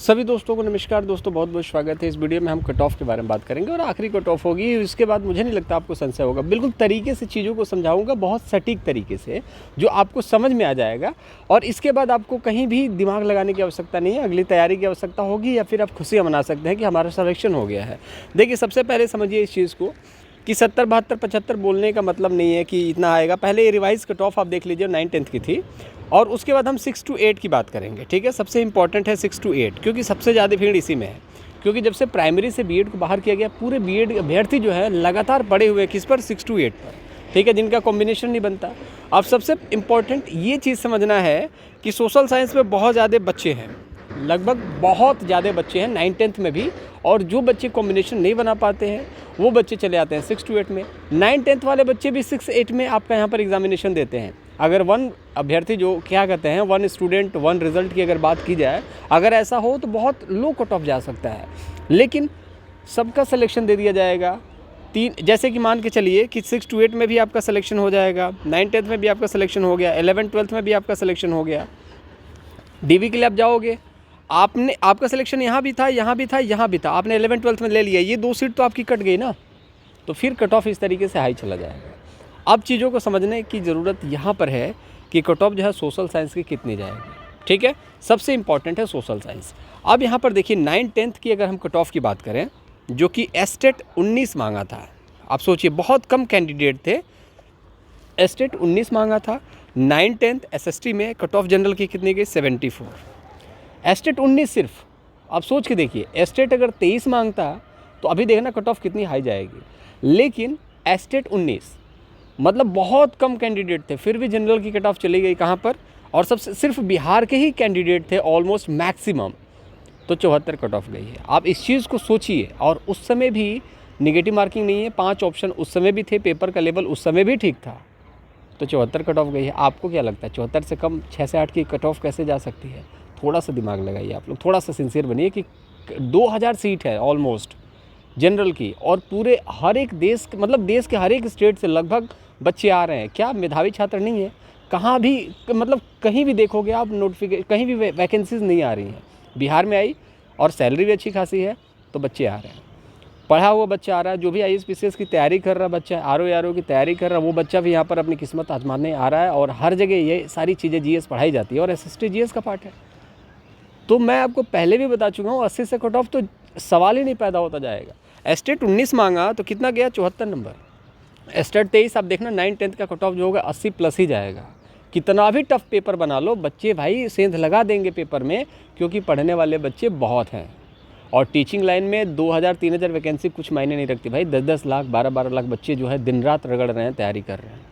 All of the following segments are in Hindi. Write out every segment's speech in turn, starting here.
सभी दोस्तों को नमस्कार। दोस्तों बहुत बहुत स्वागत है। इस वीडियो में हम कट ऑफ के बारे में बात करेंगे और आखिरी कट ऑफ होगी। इसके बाद मुझे नहीं लगता आपको संशय होगा। बिल्कुल तरीके से चीज़ों को समझाऊंगा, बहुत सटीक तरीके से, जो आपको समझ में आ जाएगा। और इसके बाद आपको कहीं भी दिमाग लगाने की आवश्यकता नहीं है, अगली तैयारी की आवश्यकता होगी, या फिर आप खुशियाँ मना सकते हैं कि हमारा सिलेक्शन हो गया है। देखिए, सबसे पहले समझिए इस चीज़ को कि 70, 72, 75 बोलने का मतलब नहीं है कि इतना आएगा। पहले ये रिवाइज कट ऑफ आप देख लीजिए, 9, 10 की थी। और उसके बाद हम 6 to 8 की बात करेंगे, ठीक है। सबसे इंपॉर्टेंट है 6 to 8, क्योंकि सबसे ज़्यादा भीड़ इसी में है। क्योंकि जब से प्राइमरी से बीएड को बाहर किया गया, पूरे बीएड अभ्यर्थी जो है लगातार पड़े हुए किस पर, 6 to 8 पर, ठीक है, जिनका कॉम्बिनेशन नहीं बनता। अब सबसे इम्पॉर्टेंट ये चीज़ समझना है कि सोशल साइंस में बहुत ज़्यादा बच्चे हैं, लगभग बहुत ज़्यादा बच्चे हैं 9, 10 में भी। और जो बच्चे कॉम्बिनेशन नहीं बना पाते हैं वो बच्चे चले आते हैं 6 to 8 में। 9, 10 वाले बच्चे भी 6, 8 में आपका यहाँ पर एग्जामिनेशन देते हैं। अगर 1 अभ्यर्थी, जो क्या कहते हैं 1 स्टूडेंट 1 रिज़ल्ट की अगर बात की जाए, अगर ऐसा हो तो बहुत लो कट ऑफ जा सकता है। लेकिन सबका सिलेक्शन दे दिया जाएगा। जैसे कि मान के चलिए कि 6 to 8 में भी आपका सिलेक्शन हो जाएगा, 9, 10 में भी आपका सिलेक्शन हो गया, 11, 12 में भी आपका सिलेक्शन हो गया। डीवी के लिए आप जाओगे, आपका सिलेक्शन यहाँ भी था, यहाँ भी था, यहाँ भी था, आपने 11, 12 में ले लिया, ये 2 सीट तो आपकी कट गई ना। तो फिर कट ऑफ इस तरीके से हाई चला जाएगा। अब चीज़ों को समझने की ज़रूरत यहाँ पर है कि कट ऑफ जो है सोशल साइंस की कितनी जाएगी, ठीक है। सबसे इम्पॉर्टेंट है सोशल साइंस। अब यहाँ पर देखिए 9, 10 की अगर हम कट ऑफ की बात करें, जो कि एस्टेट 19 मांगा था। आप सोचिए, बहुत कम कैंडिडेट थे, एस्टेट 19 मांगा था। 9, 10 एसएसटी में कट ऑफ जनरल की कितनी गई, 74। एस्टेट 19 सिर्फ। आप सोच के देखिए, एस्टेट अगर 23 मांगता तो अभी देखना कट ऑफ कितनी हाई जाएगी। लेकिन एस्टेट 19, मतलब बहुत कम कैंडिडेट थे, फिर भी जनरल की कट ऑफ चली गई कहाँ पर, और सबसे सिर्फ बिहार के ही कैंडिडेट थे ऑलमोस्ट मैक्सिमम, तो 74 कट ऑफ गई है। आप इस चीज़ को सोचिए। और उस समय भी निगेटिव मार्किंग नहीं है, 5 ऑप्शन उस समय भी थे, पेपर का लेवल उस समय भी ठीक था, तो 74 कट ऑफ गई है। आपको क्या लगता है 74 से कम 6 से 8 की कट ऑफ कैसे जा सकती है? थोड़ा सा दिमाग लगाइए आप लोग, थोड़ा सा सिंसियर बनिए कि 2000 सीट है ऑलमोस्ट जनरल की, और पूरे हर एक देश, मतलब देश के हर एक स्टेट से लगभग बच्चे आ रहे हैं। क्या मेधावी छात्र नहीं है? कहाँ भी, मतलब कहीं भी देखोगे आप नोटिफिकेशन, कहीं भी वैकेंसीज नहीं आ रही हैं। बिहार में आई और सैलरी भी अच्छी खासी है, तो बच्चे आ रहे हैं, पढ़ा हुआ बच्चा आ रहा है। जो भी IAS PCS की तैयारी कर रहा बच्चा, RO की तैयारी कर रहा, वो बच्चा भी यहाँ पर अपनी किस्मत आजमाने आ रहा है। और हर जगह ये सारी चीज़ें GS पढ़ाई जाती है, और SST GS का पार्ट है। तो मैं आपको पहले भी बता चुका हूँ, 80 से कट ऑफ तो सवाल ही नहीं पैदा होता जाएगा। एस्टेट 19 मांगा तो कितना गया, 74 नंबर। एस्टेट 23 आप देखना 9, 10 का कट ऑफ जो होगा 80 प्लस ही जाएगा। कितना भी टफ पेपर बना लो, बच्चे भाई सेंध लगा देंगे पेपर में, क्योंकि पढ़ने वाले बच्चे बहुत हैं। और टीचिंग लाइन में 2000, 3000 वैकेंसी कुछ मायने नहीं रखती भाई। 10-10 लाख, 12-12 लाख बच्चे जो है दिन रात रगड़ रहे हैं, तैयारी कर रहे हैं।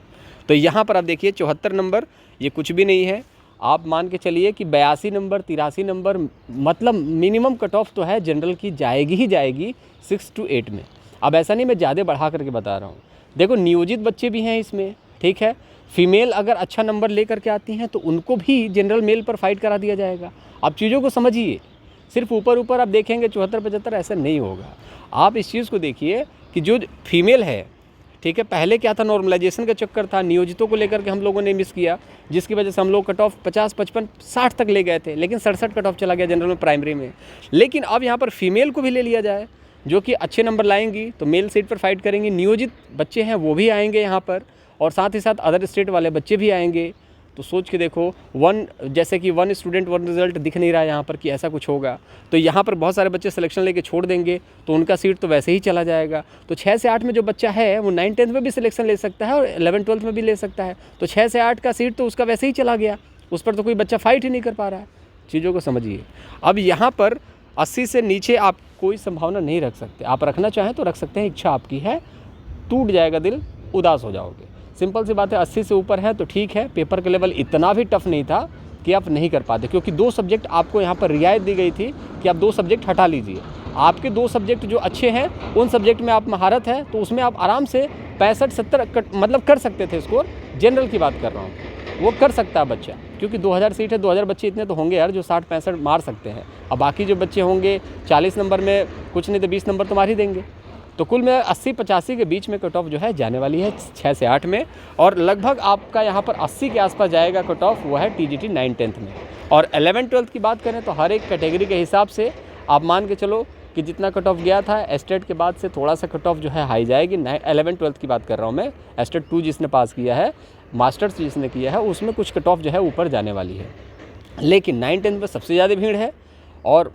तो यहाँ पर आप देखिए 74 नंबर ये कुछ भी नहीं है। आप मान के चलिए कि 82 नंबर, 83 नंबर, मतलब मिनिमम कट ऑफ तो है जनरल की, जाएगी ही जाएगी 6 to 8 में। अब ऐसा नहीं मैं ज़्यादा बढ़ा करके बता रहा हूँ। देखो, नियोजित बच्चे भी हैं इसमें, ठीक है। फीमेल अगर अच्छा नंबर लेकर के आती हैं तो उनको भी जनरल मेल पर फाइट करा दिया जाएगा। आप चीज़ों को समझिए। सिर्फ ऊपर ऊपर आप देखेंगे 74, 75, ऐसा नहीं होगा। आप इस चीज़ को देखिए कि जो फीमेल है, ठीक है, पहले क्या था, नॉर्मलाइजेशन का चक्कर था, नियोजितों को लेकर के हम लोगों ने मिस किया, जिसकी वजह से हम लोग कट ऑफ 50, 55, 60 तक ले गए थे, लेकिन 67 कट ऑफ चला गया जनरल में, प्राइमरी में। लेकिन अब यहाँ पर फीमेल को भी ले लिया जाए, जो कि अच्छे नंबर लाएंगी तो मेल सीट पर फाइट करेंगी। नियोजित बच्चे हैं वो भी आएंगे यहाँ पर, और साथ ही साथ अदर स्टेट वाले बच्चे भी आएंगे। तो सोच के देखो, जैसे कि 1 स्टूडेंट 1 रिज़ल्ट दिख नहीं रहा है यहाँ पर कि ऐसा कुछ होगा, तो यहाँ पर बहुत सारे बच्चे सिलेक्शन लेके छोड़ देंगे, तो उनका सीट तो वैसे ही चला जाएगा। तो 6 से 8 में जो बच्चा है वो 9, 10 में भी सिलेक्शन ले सकता है और 11, 12 में भी ले सकता है। तो 6 से 8 का सीट तो उसका वैसे ही चला गया, उस पर तो कोई बच्चा फाइट ही नहीं कर पा रहा है। चीज़ों को समझिए। अब यहाँ पर 80 से नीचे आप कोई संभावना नहीं रख सकते। आप रखना चाहें तो रख सकते हैं, इच्छा आपकी है। टूट जाएगा दिल, उदास हो जाओगे, सिंपल सी बात है। 80 से ऊपर है तो ठीक है। पेपर का लेवल इतना भी टफ नहीं था कि आप नहीं कर पाते, क्योंकि 2 सब्जेक्ट आपको यहाँ पर रियायत दी गई थी कि आप 2 सब्जेक्ट हटा लीजिए। आपके 2 सब्जेक्ट जो अच्छे हैं, उन सब्जेक्ट में आप महारत है, तो उसमें आप आराम से 65-70 मतलब कर सकते थे स्कोर। जनरल की बात कर रहा हूँ, वो कर सकता है बच्चा, क्योंकि 2000 सीट है, 2000 बच्चे इतने तो होंगे यार जो 60-65 मार सकते हैं। अब बाकी जो बच्चे होंगे 40 नंबर में कुछ नहीं तो 20 नंबर तो मार ही देंगे। तो कुल में 80-85 के बीच में कट ऑफ जो है जाने वाली है 6 से 8 में, और लगभग आपका यहाँ पर 80 के आसपास जाएगा कट ऑफ, वो है TGT 9-10 में। और 11-12 की बात करें तो हर एक कैटेगरी के हिसाब से आप मान के चलो कि जितना कट ऑफ गया था एस्टेट के बाद से थोड़ा सा कट ऑफ जो है हाई जाएगी। 11-12 की बात कर रहा हूँ मैं, एस्टेट 2 जिसने पास किया है, मास्टर्स जिसने किया है, उसमें कुछ कट ऑफ जो है ऊपर जाने वाली है। लेकिन 9-10 में सबसे ज़्यादा भीड़ है, और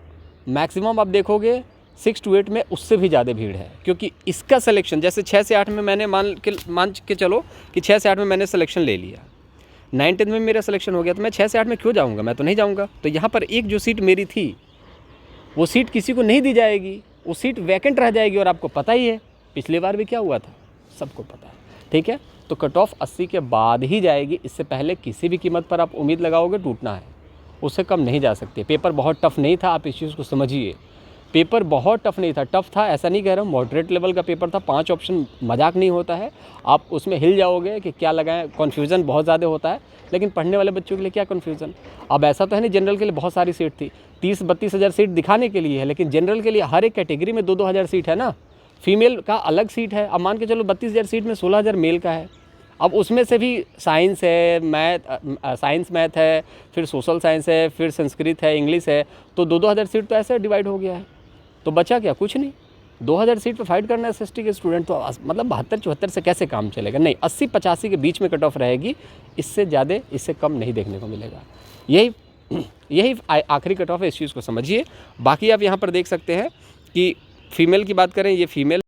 मैक्सिमम आप देखोगे 6 to 8 में उससे भी ज़्यादा भीड़ है, क्योंकि इसका सिलेक्शन जैसे 6 से 8 में मैंने मान के चलो कि 6 से 8 में मैंने सिलेक्शन ले लिया, 9-10 में मेरा सिलेक्शन हो गया, तो मैं 6 से 8 में क्यों जाऊँगा, मैं तो नहीं जाऊँगा। तो यहाँ पर एक जो सीट मेरी थी वो सीट किसी को नहीं दी जाएगी, वो सीट वैकेंट रह जाएगी, और आपको पता ही है पिछली बार भी क्या हुआ था, सबको पता है, ठीक है। तो कट ऑफ 80 के बाद ही जाएगी, इससे पहले किसी भी कीमत पर आप उम्मीद लगाओगे टूटना है, उससे कम नहीं जा सकते। पेपर बहुत टफ नहीं था, आप इस चीज़ को समझिए, पेपर बहुत टफ नहीं था, टफ था ऐसा नहीं कह रहा हूँ, मॉडरेट लेवल का पेपर था, 5 ऑप्शन मजाक नहीं होता है, आप उसमें हिल जाओगे कि क्या लगाएं, कन्फ्यूज़न बहुत ज़्यादा होता है, लेकिन पढ़ने वाले बच्चों के लिए क्या कन्फ्यूज़न। अब ऐसा तो है नहीं, जनरल के लिए बहुत सारी सीट थी, 30-32 हज़ार सीट दिखाने के लिए है, लेकिन जनरल के लिए हर एक कैटेगरी में 2-2 हज़ार सीट है ना, फीमेल का अलग सीट है। अब मान के चलो 32 हज़ार सीट में 16 हज़ार मेल का है, अब उसमें से भी साइंस है, साइंस मैथ है, फिर सोशल साइंस है, फिर संस्कृत है, इंग्लिश है, तो 2-2 हज़ार सीट तो ऐसे डिवाइड हो गया है, तो बचा क्या, कुछ नहीं। 2000 सीट पे फाइट करना है SST के स्टूडेंट, तो मतलब 72-74 से कैसे काम चलेगा। नहीं, 80-85 के बीच में कट ऑफ रहेगी, इससे ज़्यादा इससे कम नहीं देखने को मिलेगा। यही आखिरी कट ऑफ है, इस चीज़ को समझिए। बाकी आप यहाँ पर देख सकते हैं कि फ़ीमेल की बात करें, ये फ़ीमेल